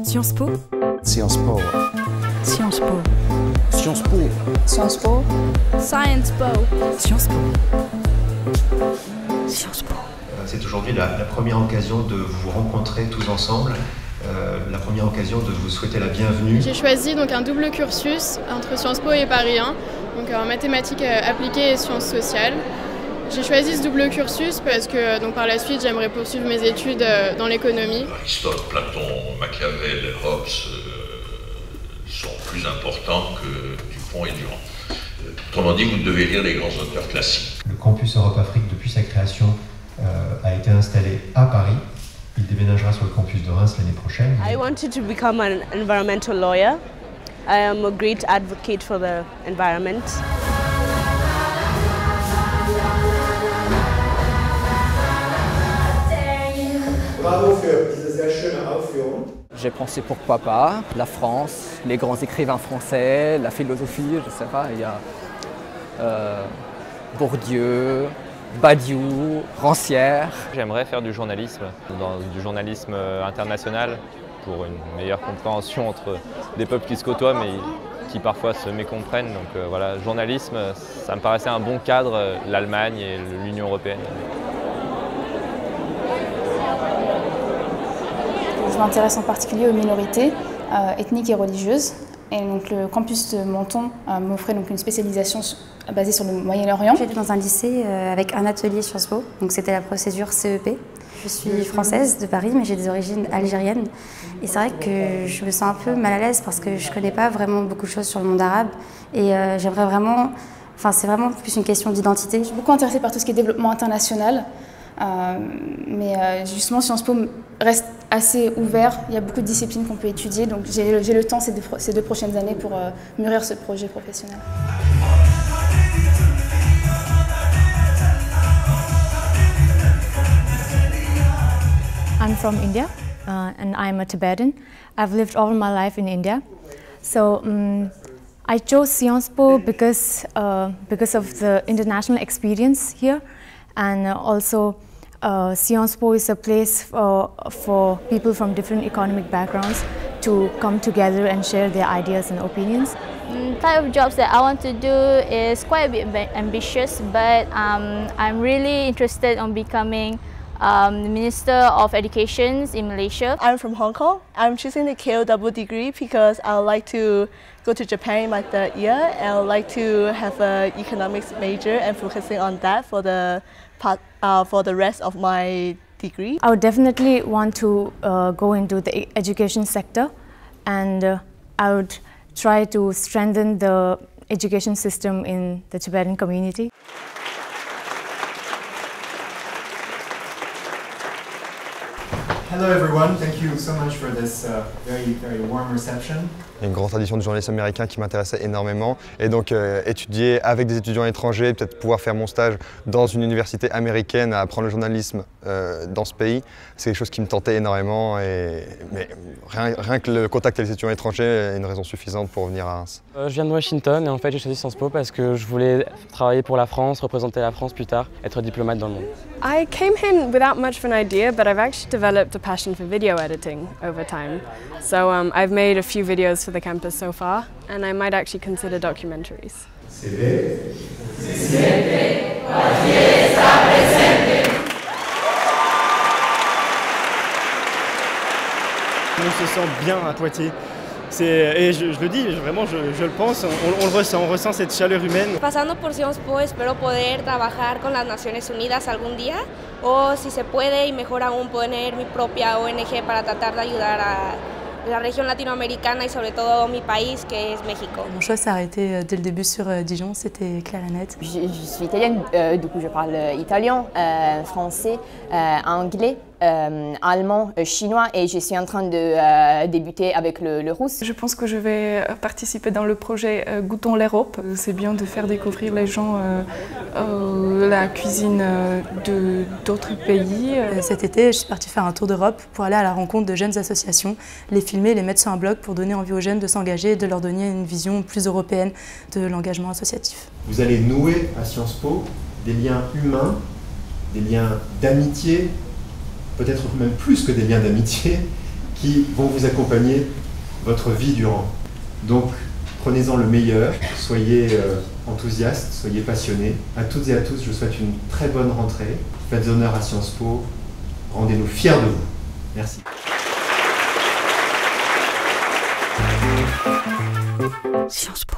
Sciences Po. Sciences Po. Sciences Po. Sciences Po. Sciences Po. Science Po. Sciences Po. Sciences Po. C'est aujourd'hui la première occasion de vous rencontrer tous ensemble, la première occasion de vous souhaiter la bienvenue. J'ai choisi donc un double cursus entre Sciences Po et Paris 1, donc en mathématiques appliquées et sciences sociales. J'ai choisi ce double cursus parce que donc, par la suite j'aimerais poursuivre mes études dans l'économie. Aristote, Platon, Machiavel et Hobbes sont plus importants que Dupont et Durand. Autrement dit, vous devez lire les grands auteurs classiques. Le campus Europe Afrique, depuis sa création, a été installé à Paris. Il déménagera sur le campus de Reims l'année prochaine. I wanted to become an environmental lawyer. I am a great advocate for the environment. J'ai pensé pourquoi pas, la France, les grands écrivains français, la philosophie, je sais pas, il y a Bourdieu, Badiou, Rancière. J'aimerais faire du journalisme international pour une meilleure compréhension entre des peuples qui se côtoient mais qui parfois se mécomprennent. Donc voilà, journalisme, ça me paraissait un bon cadre, l'Allemagne et l'Union européenne. Je m'intéresse en particulier aux minorités ethniques et religieuses. Et donc le campus de Menton m'offrait donc une spécialisation basée sur le Moyen-Orient. J'étais dans un lycée avec un atelier Sciences Po, donc c'était la procédure CEP. Je suis française de Paris, mais j'ai des origines algériennes. Et c'est vrai que je me sens un peu mal à l'aise parce que je ne connais pas vraiment beaucoup de choses sur le monde arabe. Et j'aimerais vraiment, c'est vraiment plus une question d'identité. Je suis beaucoup intéressée par tout ce qui est développement international. Mais justement, Sciences Po reste assez ouvert. Il y a beaucoup de disciplines qu'on peut étudier. Donc j'ai le temps ces deux prochaines années pour mûrir ce projet professionnel. I'm from India and I'm a Tibetan. I've lived all my life in India. So I chose Sciences Po because of the international experience here, and also Sciences Po is a place for people from different economic backgrounds to come together and share their ideas and opinions. The type of jobs that I want to do is quite a bit ambitious, but I'm really interested in becoming the Minister of Education in Malaysia. I'm from Hong Kong. I'm choosing the KO double degree because I would like to go to Japan in my third year, and I would like to have an economics major and focusing on that for the rest of my degree. I would definitely want to go into the education sector, and I would try to strengthen the education system in the Tibetan community. Hello everyone, thank you so much for this very warm reception. Il y a une grande tradition du journalisme américain qui m'intéressait énormément, et donc étudier avec des étudiants étrangers, peut-être pouvoir faire mon stage dans une université américaine à apprendre le journalisme dans ce pays, c'est quelque chose qui me tentait énormément, mais rien que le contact avec les étudiants étrangers est une raison suffisante pour venir à Reims. Je viens de Washington et en fait j'ai choisi Sciences Po parce que je voulais travailler pour la France, représenter la France plus tard, être diplomate dans le monde. I came here without much of an idea, but I've actually developed a passion for video editing over time. So I've made a few videos for the campus so far, and I might actually consider documentaries. On se sent bien à Poitiers. Et je le dis, vraiment, je le pense, on le ressent, on ressent cette chaleur humaine. Pasando por Sciences Po, espero poder trabajar con las Naciones Unidas algún día, o si se puede y mejor aún poner mi propia ONG para tratar de ayudar a la région latino-américaine et sobre todo mi país, que es México. Mon choix s'est arrêté dès le début sur Dijon, c'était clair et net. Je suis italienne, du coup je parle italien, français, anglais. Allemand, chinois, et je suis en train de débuter avec le russe. Je pense que je vais participer dans le projet Goûtons l'Europe. C'est bien de faire découvrir les gens la cuisine d'autres pays. Cet été, je suis partie faire un tour d'Europe pour aller à la rencontre de jeunes associations, les filmer, les mettre sur un blog pour donner envie aux jeunes de s'engager et de leur donner une vision plus européenne de l'engagement associatif. Vous allez nouer à Sciences Po des liens humains, des liens d'amitié, peut-être même plus que des liens d'amitié, qui vont vous accompagner votre vie durant. Donc, prenez-en le meilleur, soyez enthousiastes, soyez passionnés. À toutes et à tous, je vous souhaite une très bonne rentrée. Faites honneur à Sciences Po, rendez-nous fiers de vous. Merci. Sciences Po.